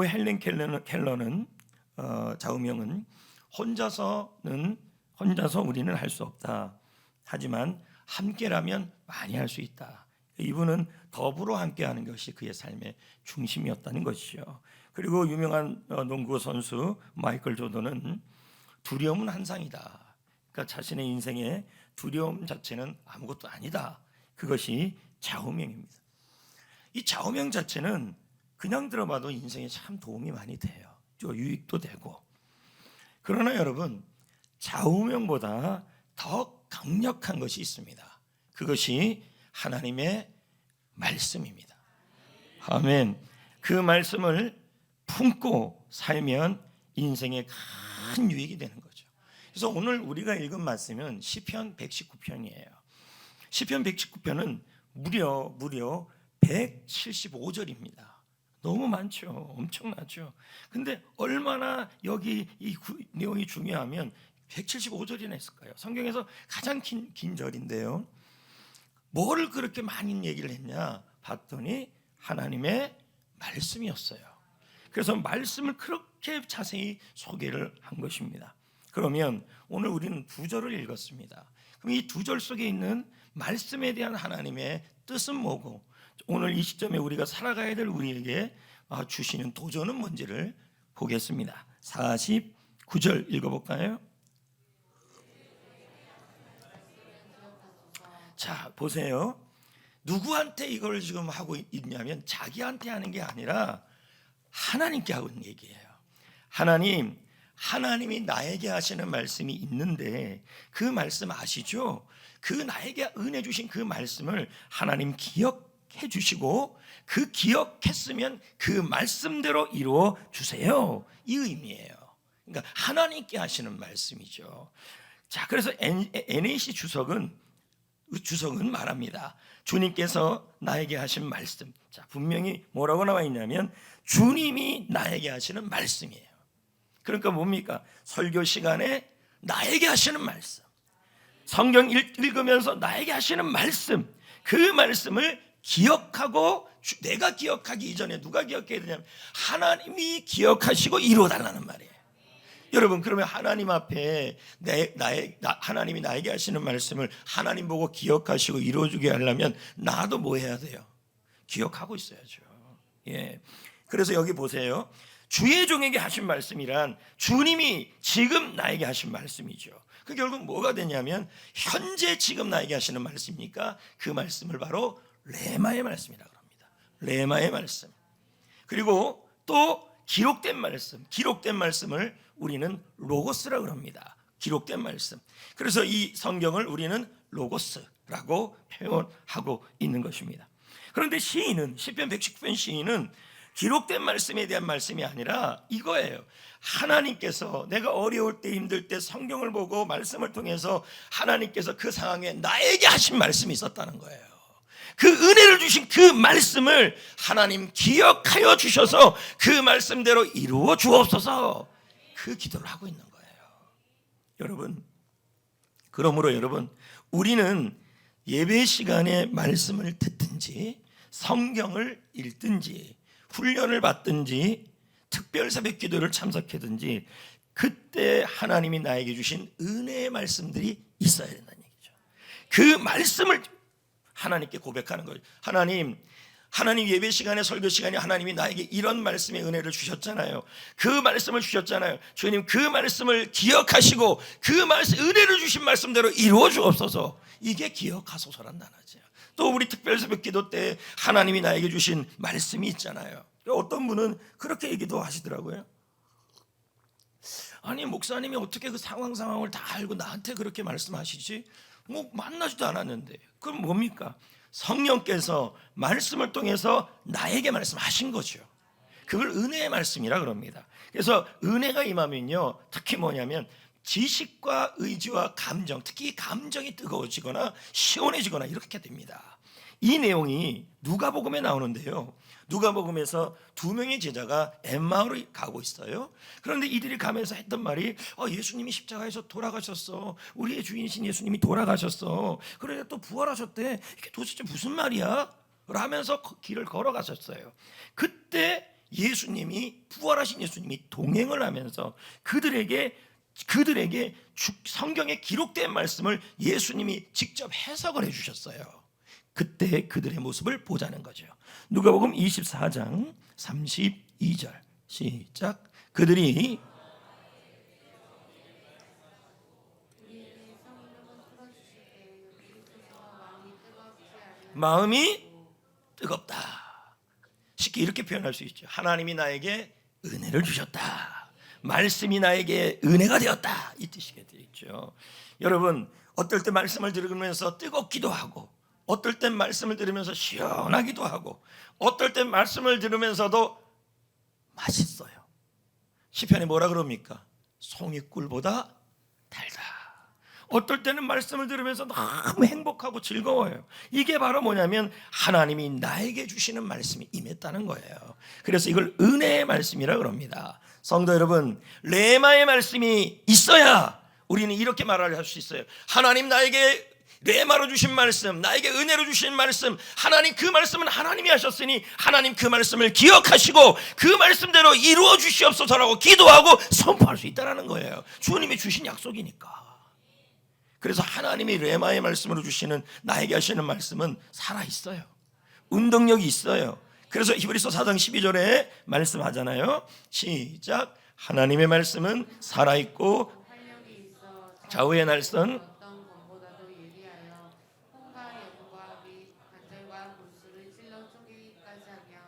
그리고 헬렌 켈러는 좌우명은 혼자서 우리는 할 수 없다. 하지만 함께라면 많이 할 수 있다. 이분은 더불어 함께하는 것이 그의 삶의 중심이었다는 것이죠. 그리고 유명한 농구 선수 마이클 조던은 두려움은 한상이다. 그러니까 자신의 인생에 두려움 자체는 아무것도 아니다. 그것이 좌우명입니다. 이 좌우명 자체는 그냥 들어봐도 인생에 참 도움이 많이 돼요. 유익도 되고. 그러나 여러분, 좌우명보다 더 강력한 것이 있습니다. 그것이 하나님의 말씀입니다. 아멘. 그 말씀을 품고 살면 인생에 큰 유익이 되는 거죠. 그래서 오늘 우리가 읽은 말씀은 시편 119편이에요. 시편 119편은 무려 175절입니다. 너무 많죠. 엄청나죠. 근데 얼마나 여기 이 내용이 중요하면 175절이나 했을까요? 성경에서 가장 긴 절인데요. 뭐를 그렇게 많이 얘기를 했냐 봤더니 하나님의 말씀이었어요. 그래서 말씀을 그렇게 자세히 소개를 한 것입니다. 그러면 오늘 우리는 2절을 읽었습니다. 그럼 이 2절 속에 있는 말씀에 대한 하나님의 뜻은 뭐고, 오늘 이 시점에 우리가 살아가야 될 우리에게 주시는 도전은 뭔지를 보겠습니다. 49절 읽어볼까요? 자, 보세요. 누구한테 이걸 지금 하고 있냐면 자기한테 하는 게 아니라 하나님께 하고 있는 얘기예요. 하나님이 나에게 하시는 말씀이 있는데 그 말씀 아시죠? 그 나에게 은혜 주신 그 말씀을 하나님 기억해 주시고 그 기억했으면 그 말씀대로 이루어 주세요. 이 의미예요. 그러니까 하나님께 하시는 말씀이죠. 자, 그래서 NAC 주석은 말합니다. 주님께서 나에게 하신 말씀. 자, 분명히 뭐라고 나와 있냐면 주님이 나에게 하시는 말씀이에요. 그러니까 뭡니까? 설교 시간에 나에게 하시는 말씀, 성경 읽으면서 나에게 하시는 말씀, 그 말씀을 기억하고, 내가 기억하기 이전에 누가 기억해야 되냐면 하나님이 기억하시고 이루어달라는 말이에요. 여러분, 그러면 하나님 앞에 하나님이 나에게 하시는 말씀을 하나님 보고 기억하시고 이루어주게 하려면 나도 뭐 해야 돼요? 기억하고 있어야죠. 예. 그래서 여기 보세요. 주의 종에게 하신 말씀이란 주님이 지금 나에게 하신 말씀이죠. 그 결국 뭐가 되냐면 현재 지금 나에게 하시는 말씀이니까 그 말씀을 바로 레마의 말씀이라고 합니다. 레마의 말씀. 그리고 또 기록된 말씀을 우리는 로고스라고 합니다. 기록된 말씀. 그래서 이 성경을 우리는 로고스라고 표현하고 있는 것입니다. 그런데 시편 119편 시인은 기록된 말씀에 대한 말씀이 아니라 이거예요. 하나님께서 내가 어려울 때, 힘들 때 성경을 보고 말씀을 통해서 하나님께서 그 상황에 나에게 하신 말씀이 있었다는 거예요. 그 은혜를 주신 그 말씀을 하나님 기억하여 주셔서 그 말씀대로 이루어 주옵소서, 그 기도를 하고 있는 거예요. 그러므로 여러분, 우리는 예배 시간에 말씀을 듣든지 성경을 읽든지 훈련을 받든지 특별 새벽 기도를 참석하든지 그때 하나님이 나에게 주신 은혜의 말씀들이 있어야 된다는 얘기죠. 그 말씀을 하나님께 고백하는 거예요. 하나님 예배 시간에, 설교 시간에 하나님이 나에게 이런 말씀의 은혜를 주셨잖아요. 그 말씀을 주셨잖아요. 주님, 그 말씀을 기억하시고 그 말씀, 은혜를 주신 말씀대로 이루어 주옵소서. 이게 기억하소서란 단어죠. 또 우리 특별 새벽 기도 때 하나님이 나에게 주신 말씀이 있잖아요. 어떤 분은 그렇게 얘기도 하시더라고요. 아니, 목사님이 어떻게 그 상황을 다 알고 나한테 그렇게 말씀하시지? 뭐 만나지도 않았는데. 그럼 뭡니까? 성령께서 말씀을 통해서 나에게 말씀하신 거죠. 그걸 은혜의 말씀이라 그럽니다. 그래서 은혜가 임하면요, 특히 뭐냐면 지식과 의지와 감정, 특히 감정이 뜨거워지거나 시원해지거나 이렇게 됩니다. 이 내용이 누가복음에 나오는데요. 누가복음에서 2명의 제자가 엠마오로 가고 있어요. 그런데 이들이 가면서 했던 말이 예수님이 십자가에서 돌아가셨어. 우리의 주인이신 예수님이 돌아가셨어. 그래 또 부활하셨대. 이게 도대체 무슨 말이야? 라면서 길을 걸어가셨어요. 그때 예수님이, 부활하신 예수님이 동행을 하면서 그들에게 성경에 기록된 말씀을 예수님이 직접 해석을 해주셨어요. 그때 그들의 모습을 보자는 거죠. 누가복음 24장 32절 시작. 그들이 마음이 뜨겁다. 쉽게 이렇게 표현할 수 있죠. 하나님이 나에게 은혜를 주셨다. 말씀이 나에게 은혜가 되었다. 이 뜻이게 되어 있죠. 여러분, 어떨 때 말씀을 들으면서 뜨겁기도 하고, 어떨 땐 말씀을 들으면서 시원하기도 하고, 어떨 땐 말씀을 들으면서도 맛있어요. 시편에 뭐라 그럽니까? 송이꿀보다 달다. 어떨 때는 말씀을 들으면서 너무 행복하고 즐거워요. 이게 바로 뭐냐면 하나님이 나에게 주시는 말씀이 임했다는 거예요. 그래서 이걸 은혜의 말씀이라 그럽니다. 성도 여러분, 레마의 말씀이 있어야 우리는 이렇게 말을 할 수 있어요. 하나님 나에게 레마로 주신 말씀, 나에게 은혜로 주신 말씀, 하나님 그 말씀은 하나님이 하셨으니 하나님 그 말씀을 기억하시고 그 말씀대로 이루어 주시옵소서라고 기도하고 선포할 수 있다는 거예요. 주님이 주신 약속이니까. 그래서 하나님이 레마의 말씀으로 주시는, 나에게 하시는 말씀은 살아있어요. 운동력이 있어요. 그래서 히브리서 4장 12절에 말씀하잖아요. 시작. 하나님의 말씀은 살아있고 좌우의 날선 어떤 검보다도 예리하여 혼과 영과 및 관절과 골수를 찔러 쪼개기까지 하며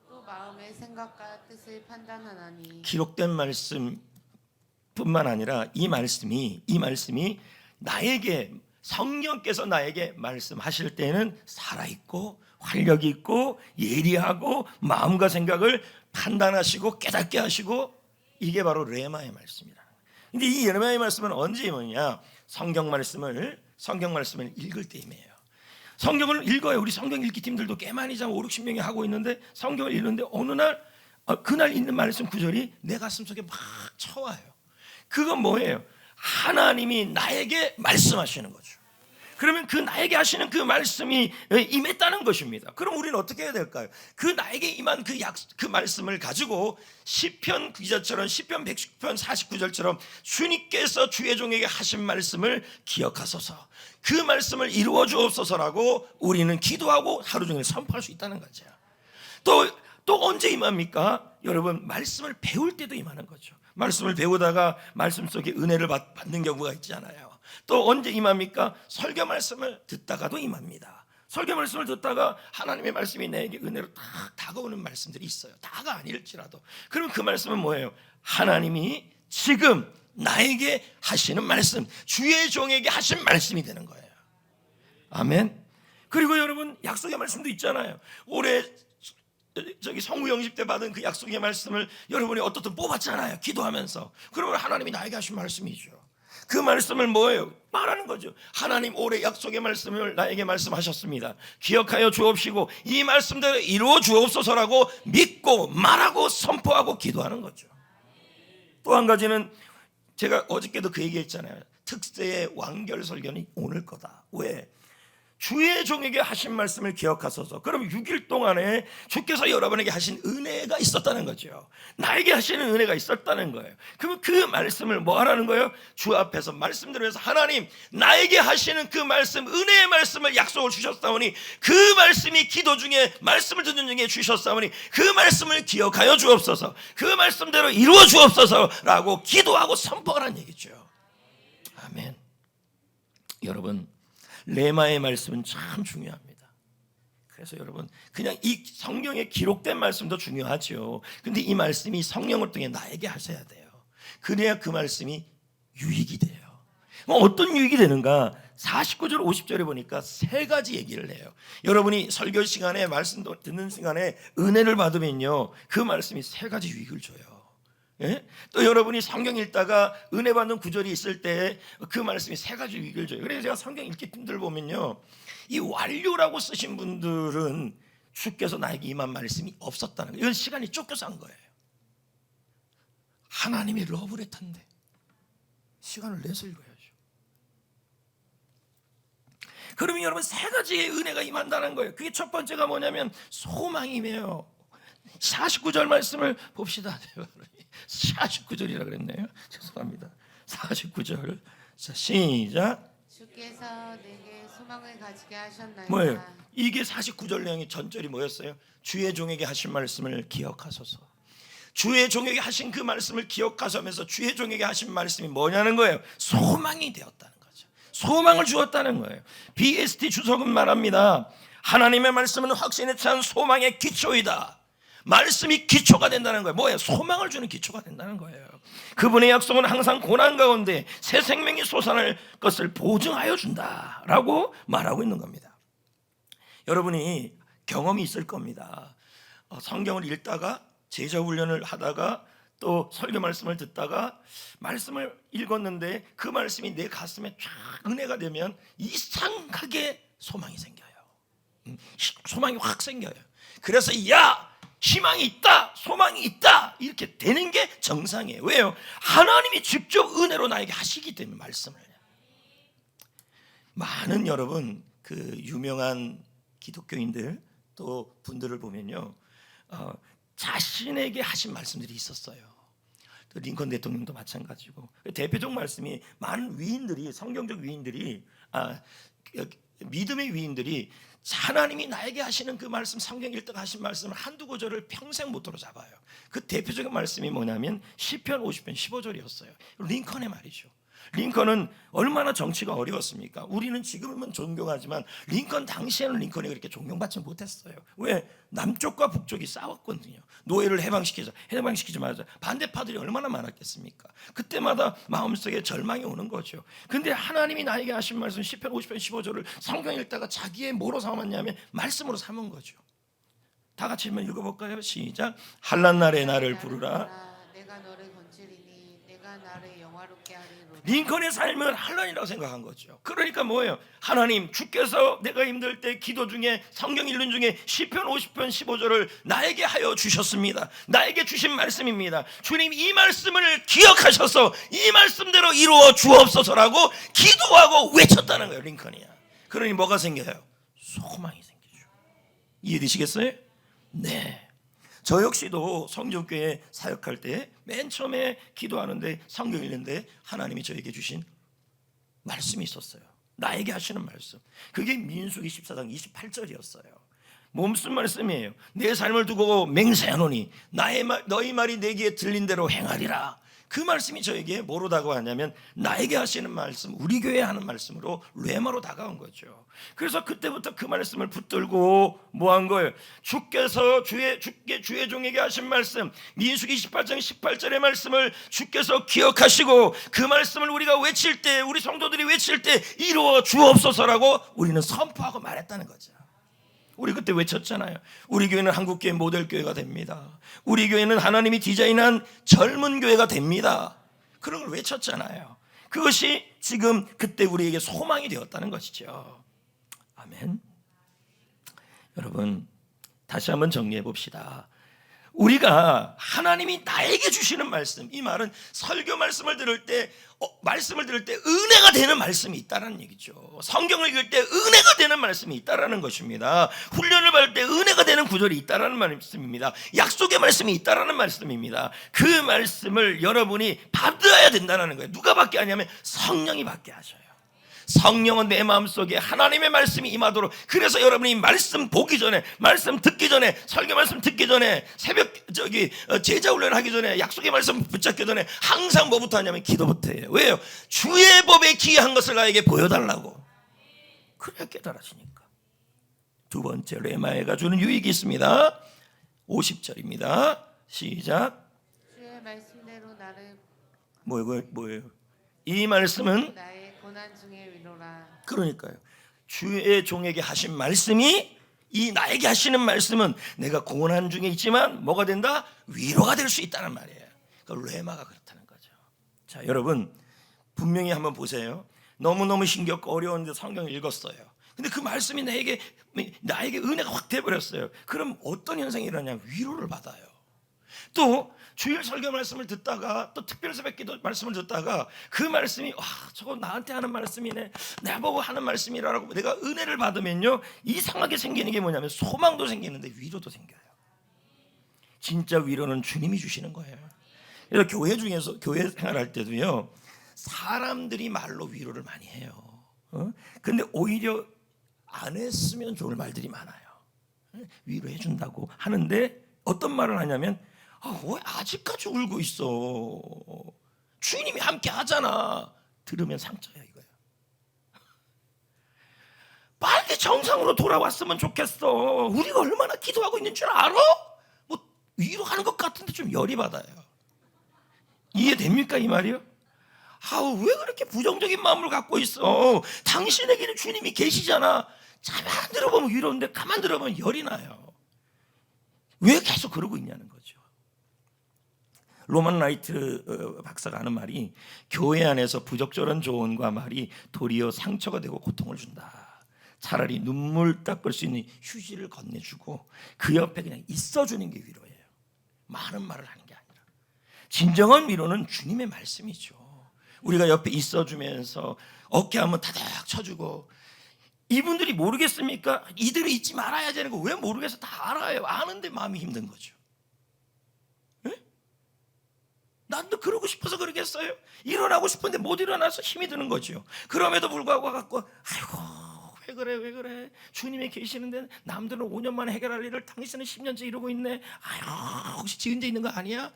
또 마음의 생각과 뜻을 판단하나니. 기록된 말씀뿐만 아니라 이 말씀이 나에게, 성령께서 나에게 말씀하실 때는 살아있고 활력이 있고 예리하고 마음과 생각을 판단하시고 깨닫게 하시고, 이게 바로 레마의 말씀이라. 근데 이 레마의 말씀은 언제 임하냐? 성경 말씀을 읽을 때 임해요. 성경을 읽어요. 우리 성경 읽기 팀들도 꽤 많이 5, 60명이 하고 있는데, 성경을 읽는데 어느 날 그날 있는 말씀 구절이 내 가슴 속에 막 쳐와요. 그건 뭐예요? 하나님이 나에게 말씀하시는 거죠. 그러면 그 나에게 하시는 그 말씀이 임했다는 것입니다. 그럼 우리는 어떻게 해야 될까요? 그 나에게 임한 그 말씀을 가지고 시편 기자처럼 시편 110편 49절처럼 주님께서 주의 종에게 하신 말씀을 기억하소서, 그 말씀을 이루어 주옵소서라고 우리는 기도하고 하루 종일 선포할 수 있다는 거죠. 또 언제 임합니까? 여러분, 말씀을 배울 때도 임하는 거죠. 말씀을 배우다가 말씀 속에 은혜를 받는 경우가 있잖아요. 또 언제 임합니까? 설교 말씀을 듣다가도 임합니다. 설교 말씀을 듣다가 하나님의 말씀이 내게 은혜로 딱 다가오는 말씀들이 있어요. 다가 아닐지라도. 그럼 그 말씀은 뭐예요? 하나님이 지금 나에게 하시는 말씀, 주의 종에게 하신 말씀이 되는 거예요. 아멘. 그리고 여러분, 약속의 말씀도 있잖아요. 올해 성우 영집 때 받은 그 약속의 말씀을 여러분이 어떻든 뽑았잖아요. 기도하면서. 그러면 하나님이 나에게 하신 말씀이죠. 그 말씀을 뭐예요? 말하는 거죠. 하나님 올해 약속의 말씀을 나에게 말씀하셨습니다. 기억하여 주옵시고 이 말씀대로 이루어 주옵소서라고 믿고 말하고 선포하고 기도하는 거죠. 또 한 가지는 제가 어저께도 그 얘기했잖아요. 특세의 완결 설교는 오늘 거다. 왜? 주의 종에게 하신 말씀을 기억하소서. 그럼 6일 동안에 주께서 여러분에게 하신 은혜가 있었다는 거죠. 나에게 하시는 은혜가 있었다는 거예요. 그럼 그 말씀을 뭐 하라는 거예요? 주 앞에서 말씀대로 해서 하나님 나에게 하시는 그 말씀, 은혜의 말씀을 약속을 주셨사오니 그 말씀이 기도 중에, 말씀을 듣는 중에 주셨사오니 그 말씀을 기억하여 주옵소서, 그 말씀대로 이루어 주옵소서라고 기도하고 선포하라는 얘기죠. 아멘. 여러분, 레마의 말씀은 참 중요합니다. 그래서 여러분, 그냥 이 성경에 기록된 말씀도 중요하죠. 근데 이 말씀이 성령을 통해 나에게 하셔야 돼요. 그래야 그 말씀이 유익이 돼요. 어떤 유익이 되는가? 49절 50절에 보니까 세 가지 얘기를 해요. 여러분이 설교 시간에, 말씀 듣는 시간에 은혜를 받으면요, 그 말씀이 세 가지 유익을 줘요. 예? 또 여러분이 성경 읽다가 은혜 받는 구절이 있을 때 그 말씀이 세 가지 유익을 줘요. 그래서 제가 성경 읽기 팀들 보면요, 이 완료라고 쓰신 분들은 주께서 나에게 임한 말씀이 없었다는 거예요. 이건 시간이 쫓겨서 한 거예요. 하나님이 러브레터인데 시간을 내서 읽어야죠. 그러면 여러분, 세 가지의 은혜가 임한다는 거예요. 그게 첫 번째가 뭐냐면 소망이에요. 49절 말씀을 봅시다. 49절이라 그랬네요. 죄송합니다. 49절. 자, 시작. 주께서 내게 소망을 가지게 하셨나이다. 뭐예요? 이게 49절 내용의 전절이 뭐였어요? 주의 종에게 하신 말씀을 기억하소서. 주의 종에게 하신 그 말씀을 기억하시면서 주의 종에게 하신 말씀이 뭐냐는 거예요. 소망이 되었다는 거죠. 소망을 주었다는 거예요. BST 주석은 말합니다. 하나님의 말씀은 확신에 찬 소망의 기초이다. 말씀이 기초가 된다는 거예요. 뭐예요? 소망을 주는 기초가 된다는 거예요. 그분의 약속은 항상 고난 가운데 새 생명이 솟아날 것을 보증하여 준다라고 말하고 있는 겁니다. 여러분이 경험이 있을 겁니다. 성경을 읽다가 제자 훈련을 하다가 또 설교 말씀을 듣다가 말씀을 읽었는데 그 말씀이 내 가슴에 쫙 은혜가 되면 이상하게 소망이 생겨요. 소망이 확 생겨요. 그래서 희망이 있다, 소망이 있다 이렇게 되는 게 정상이에요. 왜요? 하나님이 직접 은혜로 나에게 하시기 때문에 말씀을. 많은 여러분 그 유명한 기독교인들 또 분들을 보면요, 자신에게 하신 말씀들이 있었어요. 또 링컨 대통령도 마찬가지고 대표적 말씀이 많은 위인들이 성경적 위인들이 믿음의 위인들이 하나님이 나에게 하시는 그 말씀, 성경 읽다가 하신 말씀을 한두 구절을 평생 못들어 잡아요. 그 대표적인 말씀이 뭐냐면 시편 50편 15절이었어요. 링컨의 말이죠. 링컨은 얼마나 정치가 어려웠습니까? 우리는 지금은 존경하지만 링컨 당시에는 링컨이 그렇게 존경받지 못했어요. 왜? 남쪽과 북쪽이 싸웠거든요. 노예를 해방시키자마자 반대파들이 얼마나 많았겠습니까? 그때마다 마음속에 절망이 오는 거죠. 근데 하나님이 나에게 하신 말씀 시편 50편 15절을 성경 읽다가 자기의 뭐로 삼았냐면 말씀으로 삼은 거죠. 다 같이 한번 읽어볼까요? 시작. 한란 날에 나를 부르라. 내가 너를 건지리니 내가 나를 영화롭게 하리로다. 링컨의 삶은 한란이라고 생각한 거죠. 그러니까 뭐예요? 하나님 주께서 내가 힘들 때 기도 중에 성경 읽는 중에 시편 50편 15절을 나에게 하여 주셨습니다. 나에게 주신 말씀입니다. 주님 이 말씀을 기억하셔서 이 말씀대로 이루어 주옵소서라고 기도하고 외쳤다는 거예요. 링컨이야. 그러니 뭐가 생겨요? 소망이 생기죠. 이해되시겠어요? 네. 저 역시도 성전교회 사역할 때 맨 처음에 기도하는데 성경 읽는데 하나님이 저에게 주신 말씀이 있었어요. 나에게 하시는 말씀. 그게 민수기 14장 28절이었어요. 무슨 말씀이에요? 내 삶을 두고 맹세하노니 너희 말이 내 귀에 들린 대로 행하리라. 그 말씀이 저에게 뭐로 다가왔냐면 나에게 하시는 말씀, 우리 교회에 하는 말씀으로 레마로 다가온 거죠. 그래서 그때부터 그 말씀을 붙들고 뭐 한 거예요? 주께서 주의 종에게 하신 말씀, 민수기 28장 18절의 말씀을 주께서 기억하시고 그 말씀을 우리가 외칠 때, 우리 성도들이 외칠 때 이루어 주옵소서라고 우리는 선포하고 말했다는 거죠. 우리 그때 외쳤잖아요. 우리 교회는 한국교회 모델교회가 됩니다. 우리 교회는 하나님이 디자인한 젊은 교회가 됩니다. 그런 걸 외쳤잖아요. 그것이 지금 그때 우리에게 소망이 되었다는 것이죠. 아멘. 여러분 다시 한번 정리해 봅시다. 우리가 하나님이 나에게 주시는 말씀, 이 말은 설교 말씀을 들을 때 은혜가 되는 말씀이 있다는 얘기죠. 성경을 읽을 때 은혜가 되는 말씀이 있다라는 것입니다. 훈련을 받을 때 은혜가 되는 구절이 있다라는 말씀입니다. 약속의 말씀이 있다라는 말씀입니다. 그 말씀을 여러분이 받아야 된다는 거예요. 누가 받게 하냐면 성령이 받게 하셔요. 성령은 내 마음속에 하나님의 말씀이 임하도록. 그래서 여러분이 말씀 보기 전에, 말씀 듣기 전에, 설교 말씀 듣기 전에, 새벽 제자 훈련을 하기 전에, 약속의 말씀 붙잡기 전에 항상 뭐부터 하냐면 기도부터 해요. 왜요? 주의 법에 기이한 것을 나에게 보여달라고. 그래야 깨달아지니까. 두 번째 레마에가 주는 유익이 있습니다. 50절입니다 시작. 주의 말씀대로 나를 뭐예요? 이 말씀은 나의 고난 중에 위로라. 그러니까요. 주의 종에게 하신 말씀이, 이 나에게 하시는 말씀은 내가 고난 중에 있지만 뭐가 된다? 위로가 될 수 있다는 말이에요. 그 레마가 그렇다는 거죠. 자, 여러분 분명히 한번 보세요. 너무너무 힘겹고 어려운데 성경을 읽었어요. 근데 그 말씀이 나에게 은혜가 확 돼버렸어요. 그럼 어떤 현상이 일어나냐? 위로를 받아요. 또 주일 설교 말씀을 듣다가 또 특별 새벽 기도 말씀을 듣다가 그 말씀이 저거 나한테 하는 말씀이네, 나보고 하는 말씀이라고 내가 은혜를 받으면요, 이상하게 생기는 게 뭐냐면 소망도 생기는데 위로도 생겨요. 진짜 위로는 주님이 주시는 거예요. 그래서 교회 중에서 교회 생활할 때도요, 사람들이 말로 위로를 많이 해요. 근데 오히려 안 했으면 좋을 말들이 많아요. 위로해 준다고 하는데 어떤 말을 하냐면, 왜 아직까지 울고 있어? 주님이 함께 하잖아. 들으면 상처야 이거야. 빨리 정상으로 돌아왔으면 좋겠어. 우리가 얼마나 기도하고 있는 줄 알아? 뭐 위로하는 것 같은데 좀 열이 받아요. 이해됩니까 이 말이요? 왜 그렇게 부정적인 마음을 갖고 있어? 당신에게는 주님이 계시잖아. 가만 들어보면 위로인데 가만 들어보면 열이 나요. 왜 계속 그러고 있냐는 거죠. 로만 라이트 박사가 하는 말이, 교회 안에서 부적절한 조언과 말이 도리어 상처가 되고 고통을 준다. 차라리 눈물 닦을 수 있는 휴지를 건네주고 그 옆에 그냥 있어주는 게 위로예요. 많은 말을 하는 게 아니라. 진정한 위로는 주님의 말씀이죠. 우리가 옆에 있어주면서 어깨 한번 다닥 쳐주고, 이분들이 모르겠습니까? 이대로 있지 말아야 되는 거 왜 모르겠어? 다 알아요. 아는데 마음이 힘든 거죠. 네? 난도 그러고 싶어서 그러겠어요? 일어나고 싶은데 못 일어나서 힘이 드는 거죠. 그럼에도 불구하고 와갖고 아이고 왜 그래? 주님이 계시는데 남들은 5년 만에 해결할 일을 당신은 10년째 이러고 있네. 아유, 혹시 지 혼자 있는 거 아니야?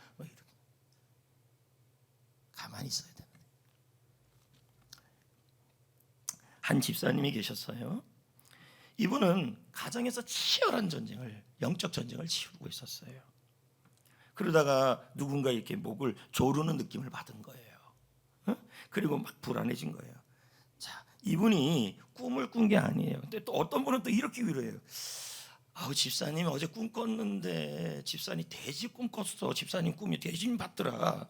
가만히 있어야 돼. 한 집사님이 계셨어요. 이분은 가정에서 치열한 전쟁을, 영적 전쟁을 치르고 있었어요. 그러다가 누군가 이렇게 목을 조르는 느낌을 받은 거예요. 그리고 막 불안해진 거예요. 자, 이분이 꿈을 꾼 게 아니에요. 근데 또 어떤 분은 또 이렇게 위로해요. 집사님 어제 꿈 꿨는데 집사님 돼지 꿈 꿨어. 집사님 꿈이 돼지 봤더라.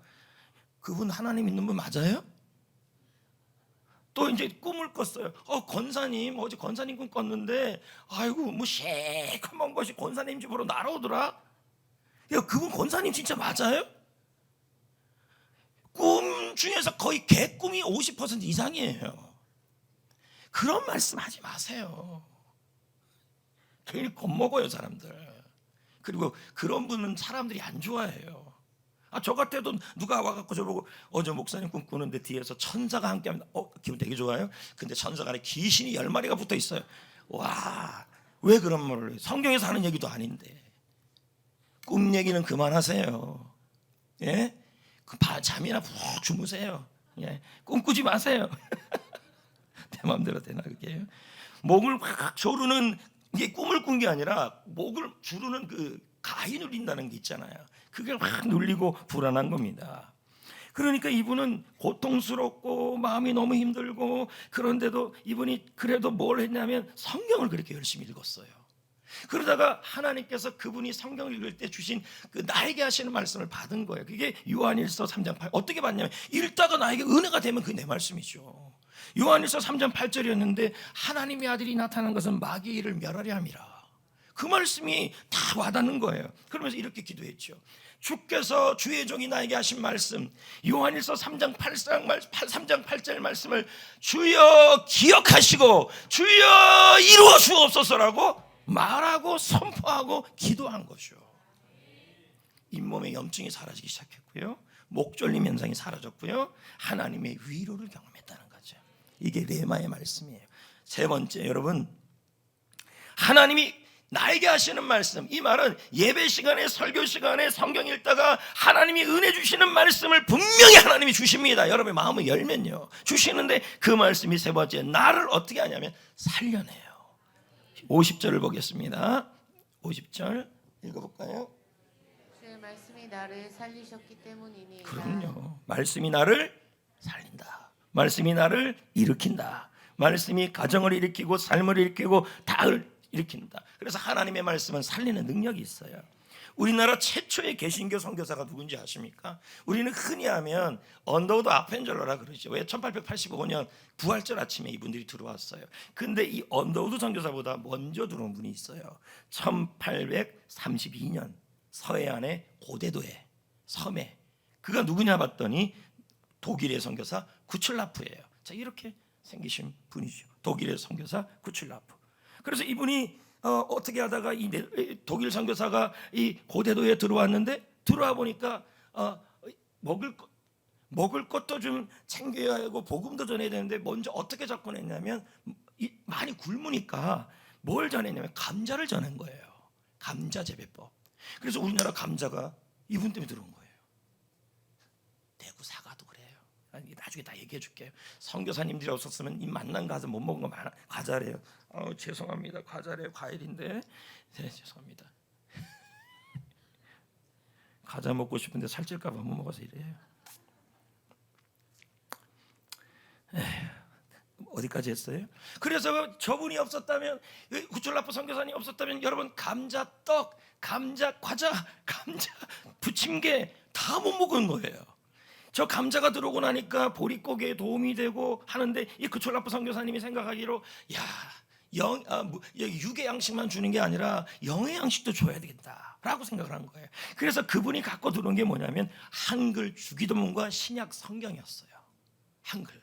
그분 하나님 있는 분 맞아요? 또 이제 꿈을 꿨어요. 권사님 어제 권사님 꿈 꿨는데 아이고 뭐 새까만 것이 권사님 집으로 날아오더라. 야, 그분 권사님 진짜 맞아요? 꿈 중에서 거의 개꿈이 50% 이상이에요. 그런 말씀 하지 마세요. 괜히 겁먹어요 사람들. 그리고 그런 분은 사람들이 안 좋아해요. 저 같아도 누가 와갖고 저보고 어제 목사님 꿈꾸는데 뒤에서 천사가 함께하면 기분 되게 좋아요. 근데 천사가 안에 귀신이 10마리가 붙어 있어요. 와, 왜 그런 말을 해요? 성경에서 하는 얘기도 아닌데. 꿈 얘기는 그만하세요. 예? 잠이나 푹 주무세요. 예? 꿈꾸지 마세요. 내 마음대로 되나 그게? 목을 확 조르는, 이게 꿈을 꾼 게 아니라 목을 주르는 그 가위 눌린다는 게 있잖아요. 그게 확 눌리고 불안한 겁니다. 그러니까 이분은 고통스럽고 마음이 너무 힘들고, 그런데도 이분이 그래도 뭘 했냐면 성경을 그렇게 열심히 읽었어요. 그러다가 하나님께서 그분이 성경을 읽을 때 주신 그 나에게 하시는 말씀을 받은 거예요. 그게 요한일서 3장 8. 어떻게 받냐면 읽다가 나에게 은혜가 되면 그게 내 말씀이죠. 요한일서 3장 8절이었는데 하나님의 아들이 나타난 것은 마귀의 일을 멸하려 함이라. 그 말씀이 다 와닿는 거예요. 그러면서 이렇게 기도했죠. 주께서 주의 종이 나에게 하신 말씀, 요한일서 3장 8절 말씀을 주여 기억하시고 주여 이루어 주옵소서라고 말하고 선포하고 기도한 것이요. 잇몸의 염증이 사라지기 시작했고요. 목 졸림 현상이 사라졌고요. 하나님의 위로를 경험했다는 거죠. 이게 레마의 말씀이에요. 세 번째, 여러분, 하나님이 나에게 하시는 말씀, 이 말은 예배 시간에, 설교 시간에 성경 읽다가 하나님이 은혜 주시는 말씀을 분명히 하나님이 주십니다. 여러분의 마음을 열면요 주시는데, 그 말씀이 세 번째, 나를 어떻게 하냐면 살려내요. 50절을 보겠습니다. 50절 읽어볼까요? 주의 말씀이 나를 살리셨기 때문이니. 그럼요. 말씀이 나를 살린다. 말씀이 나를 일으킨다. 말씀이 가정을 일으키고 삶을 일으키고 다 일으킨다. 그래서 하나님의 말씀은 살리는 능력이 있어요. 우리나라 최초의 개신교 선교사가 누군지 아십니까? 우리는 흔히 하면 언더우드 아펜젤러라 그러죠. 왜? 1885년 부활절 아침에 이분들이 들어왔어요. 근데 이 언더우드 선교사보다 먼저 들어온 분이 있어요. 1832년 서해안의 고대도에 섬에, 그가 누구냐 봤더니 독일의 선교사 구출라프예요. 자, 이렇게 생기신 분이죠. 독일의 선교사 구출라프. 그래서 이분이 어떻게 하다가 독일 선교사가 이 고대도에 들어왔는데 들어와 보니까 먹을 것도 좀 챙겨야 하고 복음도 전해야 되는데 먼저 어떻게 접근했냐면 많이 굶으니까 뭘 전했냐면 감자를 전한 거예요. 감자 재배법. 그래서 우리나라 감자가 이분 때문에 들어온 거예요. 대구 사과도 그래요. 나중에 다 얘기해 줄게요. 선교사님들이 없었으면 이 만난 가서 못 먹은 거 많아. 과자래요. 죄송합니다. 과자래요. 과일인데. 네, 죄송합니다. 과자 먹고 싶은데 살찔까 봐 못 먹어서 이래요. 어디까지 했어요? 그래서 저분이 없었다면, 구출라프 선교사님 없었다면 여러분 감자떡, 감자 과자, 감자 부침개 다 못 먹은 거예요. 저 감자가 들어오고 나니까 보릿고기에 도움이 되고 하는데 이 구출라프 선교사님이 생각하기로 육의 양식만 주는 게 아니라 영의 양식도 줘야 되겠다라고 생각을 한 거예요. 그래서 그분이 갖고 들어온 게 뭐냐면 한글 주기도문과 신약 성경이었어요. 한글.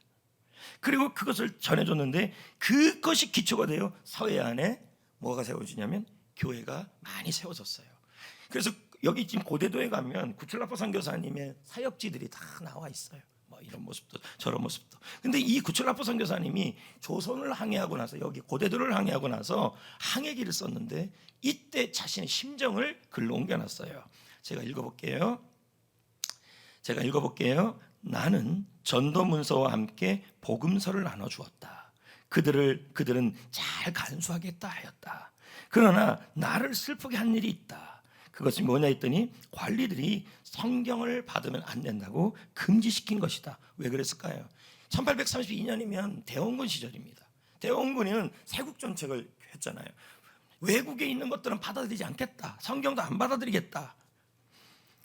그리고 그것을 전해줬는데 그것이 기초가 돼요. 서해안에 뭐가 세워지냐면 교회가 많이 세워졌어요. 그래서 여기 지금 고대도에 가면 구출라프 선교사님의 사역지들이 다 나와 있어요. 뭐 이런 모습도 저런 모습도. 근데 이 구출라프 선교사님이 조선을 항해하고 나서 여기 고대도를 항해하고 나서 항해기를 썼는데 이때 자신의 심정을 글로 옮겨놨어요. 제가 읽어볼게요. 나는 전도 문서와 함께 복음서를 나눠 주었다. 그들은 잘 간수하겠다 하였다. 그러나 나를 슬프게 한 일이 있다. 그것이 뭐냐 했더니 관리들이 성경을 받으면 안 된다고 금지시킨 것이다. 왜 그랬을까요? 1832년이면 대원군 시절입니다. 대원군은 세국 정책을 했잖아요. 외국에 있는 것들은 받아들이지 않겠다. 성경도 안 받아들이겠다.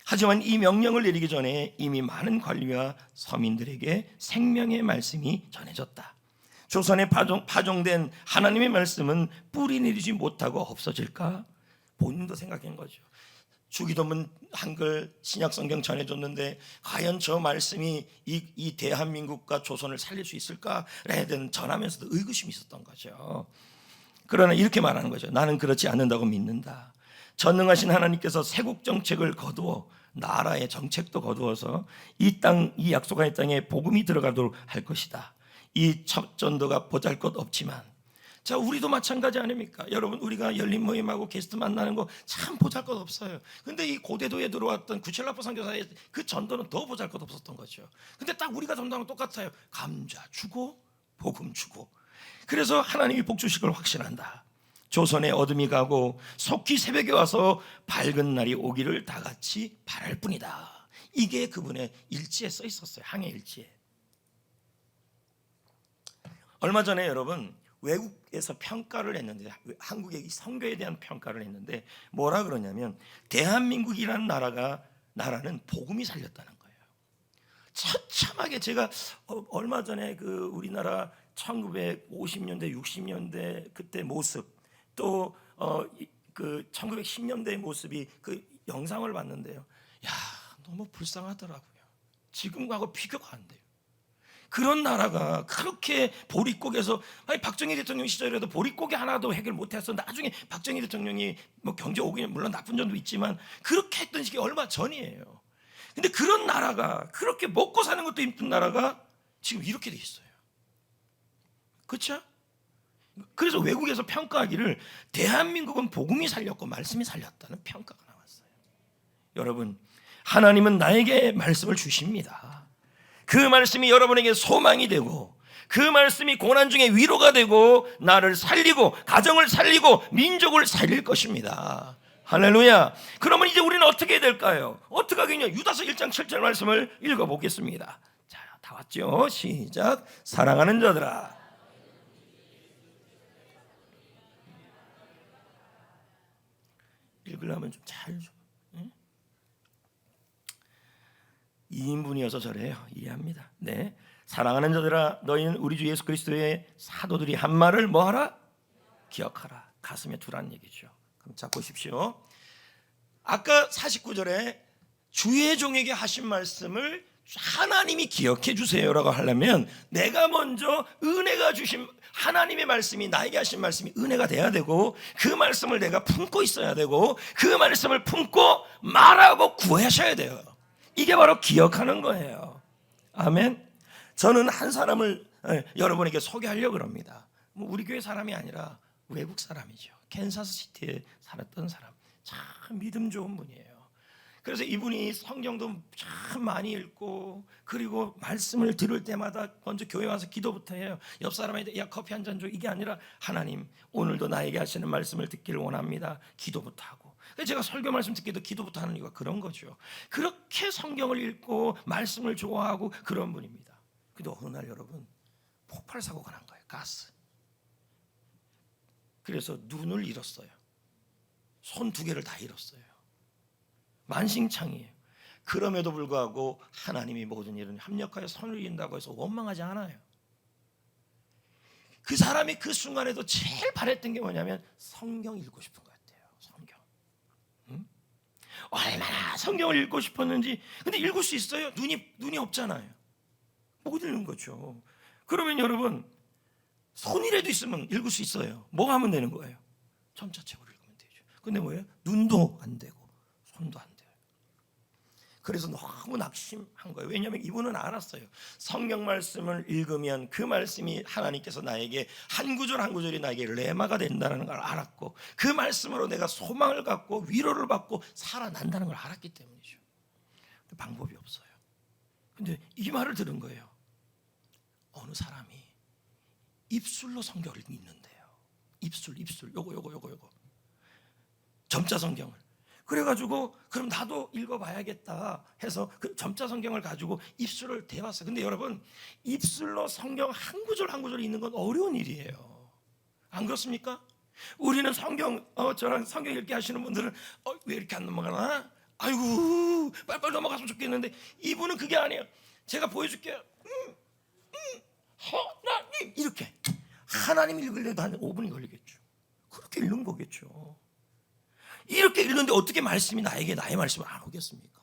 하지만 이 명령을 내리기 전에 이미 많은 관리와 서민들에게 생명의 말씀이 전해졌다. 조선에 파종된 하나님의 말씀은 뿌리 내리지 못하고 없어질까? 본인도 생각한 거죠. 주기도문 한글 신약성경 전해줬는데 과연 저 말씀이 이 대한민국과 조선을 살릴 수 있을까에 대한 전하면서도 의구심이 있었던 거죠. 그러나 이렇게 말하는 거죠. 나는 그렇지 않는다고 믿는다. 전능하신 하나님께서 세국 정책을 거두어 나라의 정책도 거두어서 이 약속의 땅에 복음이 들어가도록 할 것이다. 이 첫 전도가 보잘것 없지만, 자, 우리도 마찬가지 아닙니까? 여러분, 우리가 열린 모임하고 게스트 만나는 거 참 보잘것없어요. 근데 이 고대도에 들어왔던 구칠라프 선교사의 그 전도는 더 보잘것없었던 거죠. 근데 딱 우리가 전도하는 거 똑같아요. 감자 주고 복음 주고. 그래서 하나님이 복 주실 걸 확신한다. 조선의 어둠이 가고 속히 새벽에 와서 밝은 날이 오기를 다 같이 바랄 뿐이다. 이게 그분의 일지에 써 있었어요. 항해 일지에. 얼마 전에 여러분 외국에서 평가를 했는데, 한국의 성교에 대한 평가를 했는데 뭐라 그러냐면 대한민국이라는 나라는 복음이 살렸다는 거예요. 처참하게 제가 얼마 전에 그 우리나라 1950년대 60년대 그때 모습, 또 그 1910년대 모습이 그 영상을 봤는데요. 야, 너무 불쌍하더라고요. 지금하고 비교가 안 돼요. 그런 나라가 그렇게 보릿고개에서, 아니 박정희 대통령 시절에도 보릿고개 하나도 해결 못했어. 나중에 박정희 대통령이 뭐 경제 오기는 물론 나쁜 점도 있지만 그렇게 했던 시기 얼마 전이에요. 근데 그런 나라가, 그렇게 먹고 사는 것도 힘든 나라가 지금 이렇게 돼 있어요. 그렇죠? 그래서 외국에서 평가하기를 대한민국은 복음이 살렸고 말씀이 살렸다는 평가가 나왔어요. 여러분, 하나님은 나에게 말씀을 주십니다. 그 말씀이 여러분에게 소망이 되고, 그 말씀이 고난 중에 위로가 되고, 나를 살리고 가정을 살리고 민족을 살릴 것입니다. 할렐루야. 그러면 이제 우리는 어떻게 해야 될까요? 어떻게 하겠냐? 유다서 1장 7절 말씀을 읽어보겠습니다. 자, 다 왔죠? 시작. 사랑하는 자들아, 읽으려면 좀 잘 줘. 2인분이어서 저래요. 이해합니다. 네. 사랑하는 자들아, 너희는 우리 주 예수 그리스도의 사도들이 한 말을 뭐하라? 기억하라. 가슴에 두라는 얘기죠. 그럼 자 보십시오. 아까 49절에 주의 종에게 하신 말씀을 하나님이 기억해 주세요라고 하려면 내가 먼저 은혜가 주신 하나님의 말씀이 나에게 하신 말씀이 은혜가 돼야 되고 그 말씀을 내가 품고 있어야 되고 그 말씀을 품고 말하고 구하셔야 돼요. 이게 바로 기억하는 거예요. 아멘. 저는 한 사람을 여러분에게 소개하려고 합니다. 우리 교회 사람이 아니라 외국 사람이죠. 캔사스시티에 살았던 사람. 참 믿음 좋은 분이에요. 그래서 이분이 성경도 참 많이 읽고 그리고 말씀을 들을 때마다 먼저 교회 와서 기도부터 해요. 옆 사람한테 야 커피 한 잔 줘. 이게 아니라 하나님 오늘도 나에게 하시는 말씀을 듣기를 원합니다. 기도부터 하고. 제가 설교 말씀 듣기도 기도부터 하는 이유가 그런 거죠. 그렇게 성경을 읽고 말씀을 좋아하고 그런 분입니다. 근데 어느 날 여러분 폭발 사고가 난 거예요. 가스. 그래서 눈을 잃었어요. 손 두 개를 다 잃었어요. 만신창이에요. 그럼에도 불구하고 하나님이 모든 일은 합력하여 선을 이룬다고 해서 원망하지 않아요. 그 사람이 그 순간에도 제일 바랬던 게 뭐냐면 성경 읽고 싶은 것 같아요. 성경. 얼마나 성경을 읽고 싶었는지. 근데 읽을 수 있어요? 눈이 없잖아요. 못 읽는 거죠. 그러면 여러분 손이라도 있으면 읽을 수 있어요. 뭐 하면 되는 거예요? 점자책으로 읽으면 되죠. 근데 뭐예요? 눈도 안 되고 손도 안 돼요. 그래서 너무 낙심한 거예요. 왜냐하면 이분은 알았어요. 성경 말씀을 읽으면 그 말씀이 하나님께서 나에게 한 구절 한 구절이 나에게 레마가 된다는 걸 알았고 그 말씀으로 내가 소망을 갖고 위로를 받고 살아난다는 걸 알았기 때문이죠. 방법이 없어요. 근데 이 말을 들은 거예요. 어느 사람이 입술로 성경을 읽는데요. 입술 요거 점자 성경을. 그래가지고 그럼 나도 읽어봐야겠다 해서 그 점자 성경을 가지고 입술을 대봤어요. 근데 여러분 입술로 성경 한 구절 한 구절 읽는 건 어려운 일이에요. 안 그렇습니까? 우리는 저랑 성경 읽게 하시는 분들은 왜 이렇게 안 넘어가나? 아이고 빨리 넘어갔으면 좋겠는데 이분은 그게 아니에요. 제가 보여줄게요. 하나님 이렇게 하나님 읽으려도 한 5분이 걸리겠죠. 그렇게 읽는 거겠죠. 이렇게 읽는데 어떻게 말씀이 나에게 나의 말씀을 안 오겠습니까?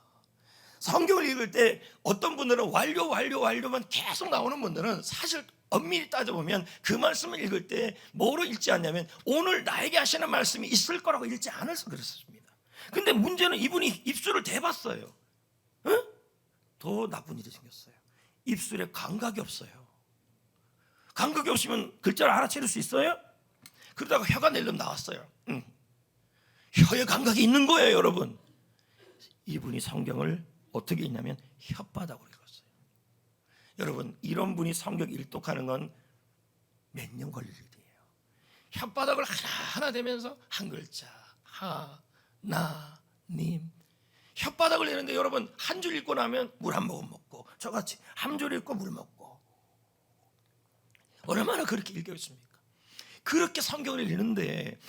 성경을 읽을 때 어떤 분들은 완료만 계속 나오는 분들은 사실 엄밀히 따져보면 그 말씀을 읽을 때 뭐로 읽지 않냐면 오늘 나에게 하시는 말씀이 있을 거라고 읽지 않아서 그렇습니다. 근데 문제는 이분이 입술을 대봤어요. 응? 더 나쁜 일이 생겼어요. 입술에 감각이 없어요. 감각이 없으면 글자를 알아채릴 수 있어요? 그러다가 혀가 낼름 나왔어요. 혀에 감각이 있는 거예요, 여러분. 이분이 성경을 어떻게 읽냐면 혓바닥으로 읽었어요. 여러분, 이런 분이 성경 일독하는 건 몇 년 걸릴 일이에요. 혓바닥을 하나하나 대면서 한 글자 하나님. 혓바닥을 내는데 여러분 한 줄 읽고 나면 물 한 모금 먹고 저같이 한 줄 읽고 물 먹고 얼마나 그렇게 읽겠습니까? 그렇게 성경을 읽는데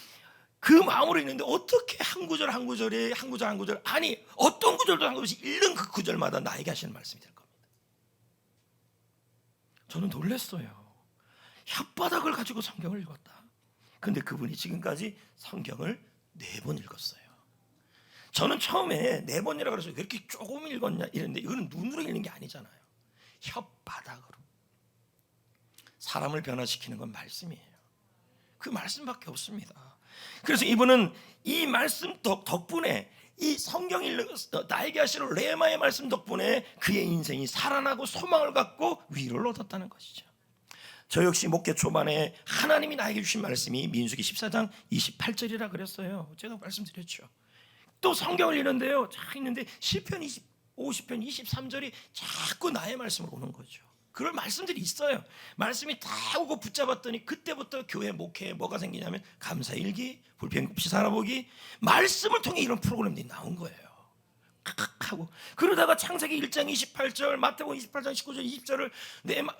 그 마음으로 읽는데 어떻게 한 구절 한 구절에 한 구절 한 구절 아니 어떤 구절도 한 구절씩 읽는 그 구절마다 나에게 하시는 말씀이 될 겁니다. 저는 놀랐어요. 혓바닥을 가지고 성경을 읽었다. 근데 그분이 지금까지 성경을 4번 읽었어요. 저는 처음에 4번이라고 그래서 왜 이렇게 조금 읽었냐 이랬는데 이거는 눈으로 읽는 게 아니잖아요. 혓바닥으로. 사람을 변화시키는 건 말씀이에요. 그 말씀밖에 없습니다. 그래서 이분은 이 말씀 덕분에 이 성경 나에게 하시는 레마의 말씀 덕분에 그의 인생이 살아나고 소망을 갖고 위로를 얻었다는 것이죠. 저 역시 목회 초반에 하나님이 나에게 주신 말씀이 민수기 14장 28절이라 그랬어요. 제가 말씀드렸죠. 또 성경을 읽는데요. 쫙 읽는데 시편 50편 23절이 자꾸 나의 말씀으로 오는 거죠. 그런 말씀들이 있어요. 말씀이 다 오고 붙잡았더니 그때부터 교회 목회에 뭐가 생기냐면 감사일기, 불평급시 살아보기, 말씀을 통해 이런 프로그램들이 나온 거예요. 하고 그러다가 창세기 1장 28절, 마태복음 28장 19절 20절을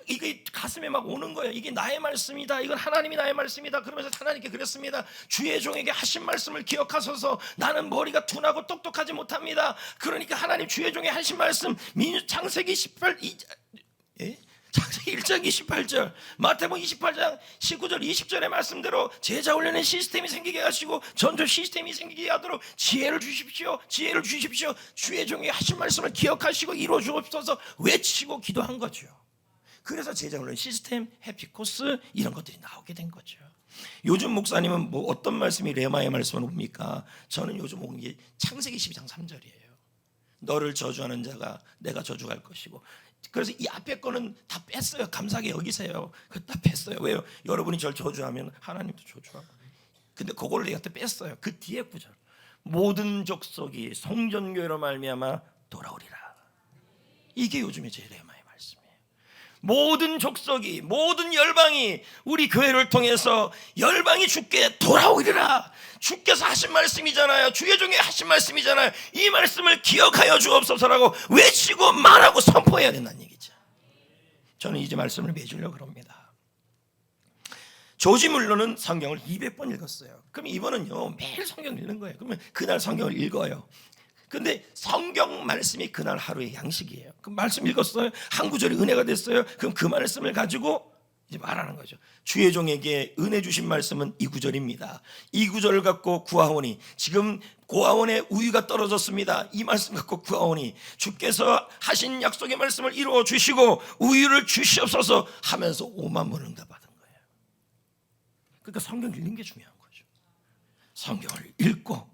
이게 가슴에 막 오는 거예요. 이게 나의 말씀이다. 이건 하나님이 나의 말씀이다. 그러면서 하나님께 그랬습니다. 주의 종에게 하신 말씀을 기억하소서. 나는 머리가 둔하고 똑똑하지 못합니다. 그러니까 하나님 주의 종에 하신 말씀 창세기 18 창세기 1장 28절, 마태복음 28장 19절 20절의 말씀대로 제자 훈련의 시스템이 생기게 하시고 전도 시스템이 생기게 하도록 지혜를 주십시오. 지혜를 주십시오. 주의 종이 하신 말씀을 기억하시고 이루어 주옵소서 외치고 기도한 거죠. 그래서 제자 훈련 시스템, 해피코스 이런 것들이 나오게 된 거죠. 요즘 목사님은 뭐 어떤 말씀이 레마의 말씀을 봅니까? 저는 요즘 본 게 창세기 12장 3절이에요. 너를 저주하는 자가 내가 저주할 것이고, 그래서 이 앞에 거는 다 뺐어요. 감사하게 여기세요. 그거 다 뺐어요. 왜요? 여러분이 저를 저주하면 하나님도 저주하고. 근데 그걸 내가 또 뺐어요. 그 뒤에 구절, 모든 족속이 성전교회로 말미암아 돌아오리라. 이게 요즘에 제 레마의 말씀이에요. 모든 족속이, 모든 열방이 우리 교회를 통해서 열방이 주께 돌아오리라. 주께서 하신 말씀이잖아요. 주의 종이 하신 말씀이잖아요. 이 말씀을 기억하여 주옵소서라고 외치고 말하고 선포해야 된다는 얘기죠. 저는 이제 말씀을 맺으려고 합니다. 조지 물러는 성경을 200번 읽었어요. 그럼 이번은요 매일 성경 읽는 거예요. 그러면 그날 성경을 읽어요. 근데 성경 말씀이 그날 하루의 양식이에요. 그 말씀 읽었어요. 한 구절이 은혜가 됐어요. 그럼 그 말씀을 가지고 이제 말하는 거죠. 주의 종에게 은혜 주신 말씀은 이 구절입니다. 이 구절을 갖고 구하오니, 지금 고아원에 우유가 떨어졌습니다. 이 말씀 갖고 구하오니 주께서 하신 약속의 말씀을 이루어 주시고 우유를 주시옵소서 하면서 5만 번을 응답받은 거예요. 그러니까 성경 읽는 게 중요한 거죠. 성경을 읽고,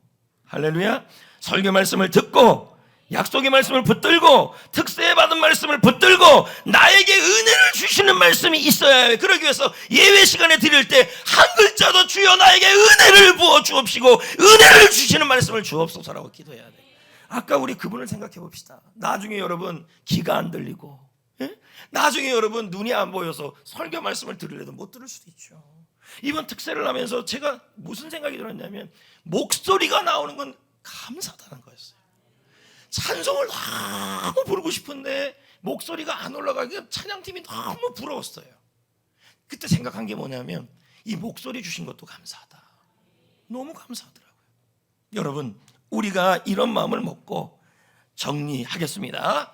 할렐루야, 설교 말씀을 듣고, 약속의 말씀을 붙들고, 특세 받은 말씀을 붙들고, 나에게 은혜를 주시는 말씀이 있어야 해요. 그러기 위해서 예외 시간에 드릴 때 한 글자도 주여 나에게 은혜를 부어 주옵시고 은혜를 주시는 말씀을 주옵소서라고 기도해야 돼요. 아까 우리 그분을 생각해 봅시다. 나중에 여러분 귀가 안 들리고, 나중에 여러분 눈이 안 보여서 설교 말씀을 들으려도 못 들을 수도 있죠. 이번 특세를 하면서 제가 무슨 생각이 들었냐면, 목소리가 나오는 건 감사하다는 거였어요. 찬송을 너무 부르고 싶은데 목소리가 안 올라가니까 찬양팀이 너무 부러웠어요. 그때 생각한 게 뭐냐면, 이 목소리 주신 것도 감사하다. 너무 감사하더라고요. 여러분, 우리가 이런 마음을 먹고 정리하겠습니다.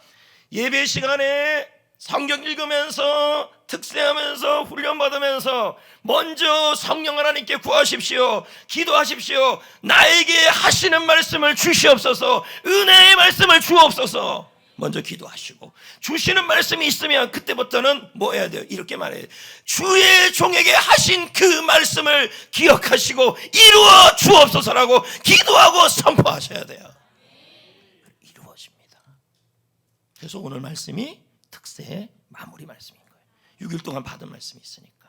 예배 시간에 성경 읽으면서, 특세하면서, 훈련받으면서 먼저 성령 하나님께 구하십시오. 기도하십시오. 나에게 하시는 말씀을 주시옵소서. 은혜의 말씀을 주옵소서. 먼저 기도하시고, 주시는 말씀이 있으면 그때부터는 뭐 해야 돼요? 이렇게 말해요. 주의 종에게 하신 그 말씀을 기억하시고 이루어 주옵소서라고 기도하고 선포하셔야 돼요. 이루어집니다. 그래서 오늘 말씀이 특세의 마무리 말씀인 거예요. 6일 동안 받은 말씀이 있으니까.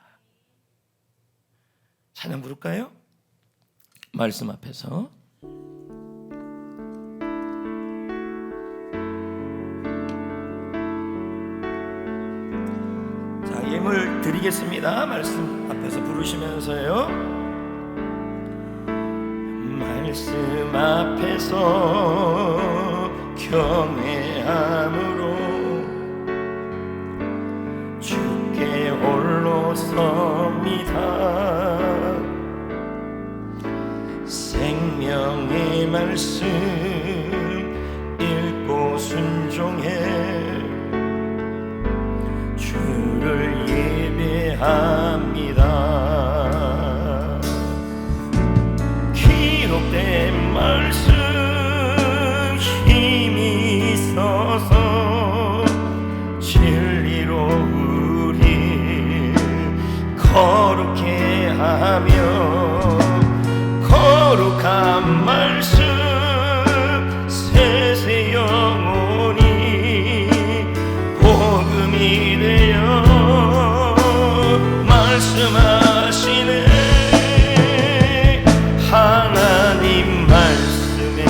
찬양 부를까요? 말씀 앞에서 자, 예물 드리겠습니다. 말씀 앞에서 부르시면서요. 말씀 앞에서 경외함으로 주께 홀로 섭니다. 생명의 말씀 읽고 순종해 주를 예배합니다. 기록된 말씀 힘이 있어서 진리로 거룩해 하며, 거룩한 말씀 세세 영원히 복음이 되어 말씀하시네. 하나님 말씀에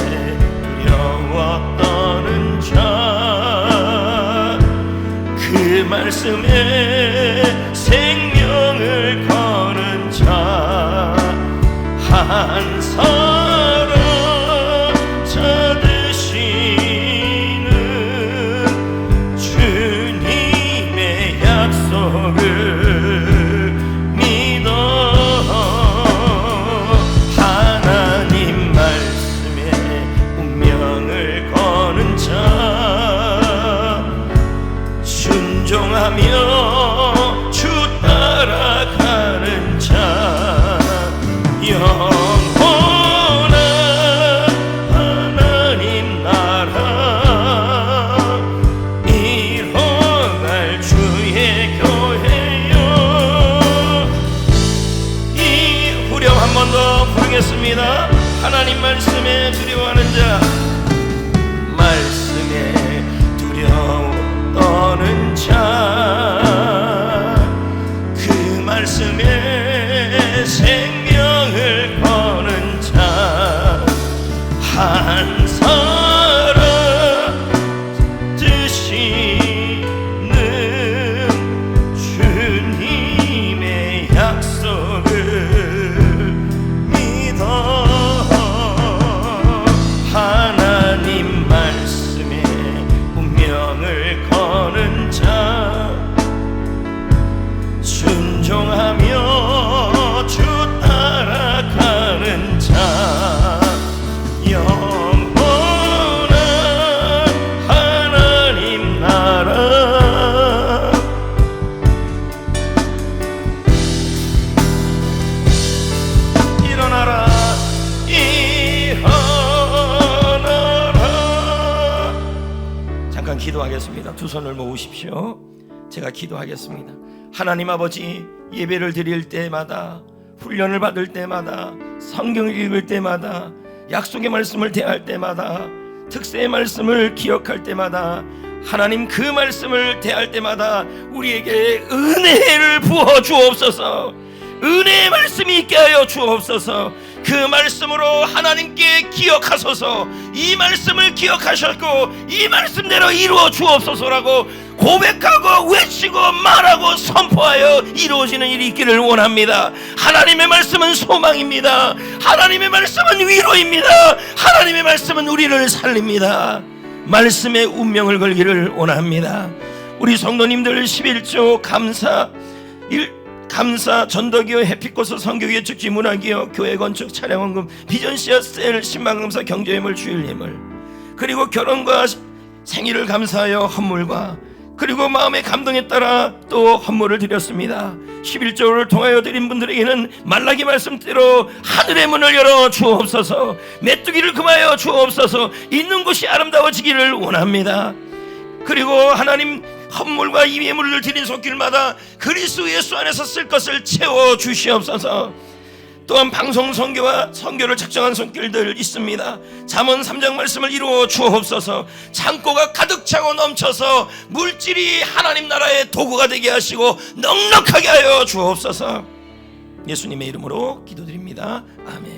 두려워 떠는 자, 그 말씀에 생명을 거는 자 한 사람 찾으시는 주님의 약속을 믿어 하나님 말씀에 운명을 거는 자 순종하며 이루어지는 주님의 약속을 믿어 하나님 말씀에 운명을 거는 자 순종하며 주 따라가는 자 영원한 하나님 나라 일어나라 일어나라. 잠깐 기도하겠습니다. 두 손을 모으십시오. 제가 기도하겠습니다. 하나님 아버지, 예배를 드릴 때마다, 훈련을 받을 때마다, 성경을 읽을 때마다, 약속의 말씀을 대할 때마다, 특세의 말씀을 기억할 때마다, 하나님 그 말씀을 대할 때마다 우리에게 은혜를 부어 주옵소서. 은혜의 말씀이 있게 하여 주옵소서. 그 말씀으로 하나님께 기억하소서. 이 말씀을 기억하셨고 이 말씀대로 이루어 주옵소서라고 고백하고 외치고 말하고 선포하여 이루어지는 일이 있기를 원합니다. 하나님의 말씀은 소망입니다. 하나님의 말씀은 위로입니다. 하나님의 말씀은 우리를 살립니다. 말씀에 운명을 걸기를 원합니다. 우리 성도님들 11조 감사 전도기호 해피코스 선교기회 축지 문화기호 교회 건축 차량원금 비전시아 셀 신방검사 경제예물 주일예물 그리고 결혼과 생일을 감사하여 헌물과 그리고 마음의 감동에 따라 또 헌물을 드렸습니다. 11조를 통하여 드린 분들에게는 말라기 말씀대로 하늘의 문을 열어 주옵소서. 메뚜기를 금하여 주옵소서. 있는 곳이 아름다워지기를 원합니다. 그리고 하나님 헌물과 이 예물을 드린 손길마다 그리스도 예수 안에서 쓸 것을 채워 주시옵소서. 또한 방송 선교와 선교를 작정한 손길들 있습니다. 잠언 3장 말씀을 이루어 주옵소서. 창고가 가득 차고 넘쳐서 물질이 하나님 나라의 도구가 되게 하시고 넉넉하게 하여 주옵소서. 예수님의 이름으로 기도드립니다. 아멘.